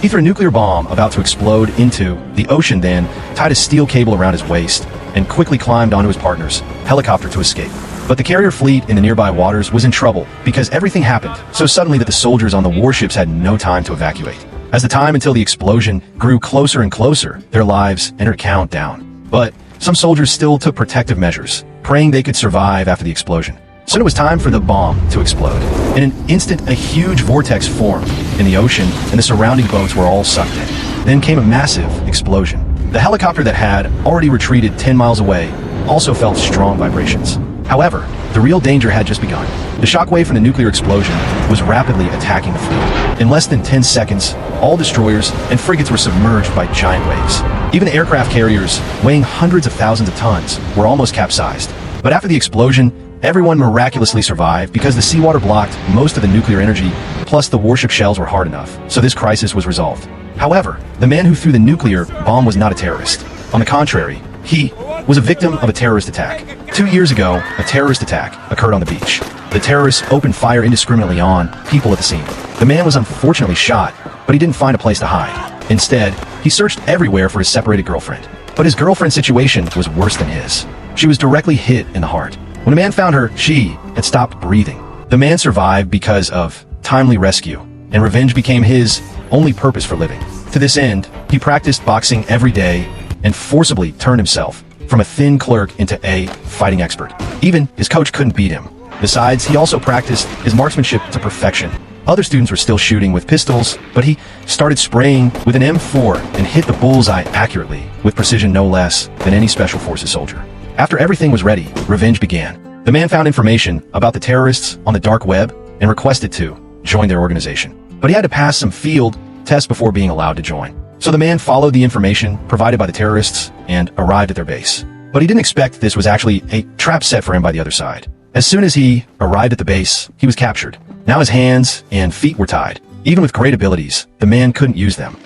He threw a nuclear bomb about to explode into the ocean, then tied a steel cable around his waist and quickly climbed onto his partner's helicopter to escape. But the carrier fleet in the nearby waters was in trouble because everything happened so suddenly that the soldiers on the warships had no time to evacuate. As the time until the explosion grew closer and closer, their lives entered countdown. But some soldiers still took protective measures, praying they could survive after the explosion. Soon it was time for the bomb to explode. In an instant, a huge vortex formed in the ocean, and the surrounding boats were all sucked in. Then came a massive explosion. The helicopter that had already retreated 10 miles away also felt strong vibrations. However, the real danger had just begun. The shockwave from the nuclear explosion was rapidly attacking the fleet. In less than 10 seconds, all destroyers and frigates were submerged by giant waves. Even aircraft carriers, weighing hundreds of thousands of tons, were almost capsized. But after the explosion, everyone miraculously survived because the seawater blocked most of the nuclear energy, plus the warship shells were hard enough, so this crisis was resolved. However, the man who threw the nuclear bomb was not a terrorist. On the contrary, he was a victim of a terrorist attack. 2 years ago, a terrorist attack occurred on the beach. The terrorists opened fire indiscriminately on people at the scene. The man was unfortunately shot, but he didn't find a place to hide. Instead, he searched everywhere for his separated girlfriend. But his girlfriend's situation was worse than his. She was directly hit in the heart. When the man found her, she had stopped breathing. The man survived because of timely rescue, and revenge became his only purpose for living. To this end, he practiced boxing every day and forcibly turned himself from a thin clerk into a fighting expert. Even his coach couldn't beat him. Besides, he also practiced his marksmanship to perfection. Other students were still shooting with pistols, but he started spraying with an M4 and hit the bullseye accurately, with precision no less than any special forces soldier. After everything was ready, revenge began. The man found information about the terrorists on the dark web and requested to join their organization. But he had to pass some field tests before being allowed to join. So the man followed the information provided by the terrorists and arrived at their base. But he didn't expect this was actually a trap set for him by the other side. As soon as he arrived at the base, he was captured. Now his hands and feet were tied. Even with great abilities, the man couldn't use them.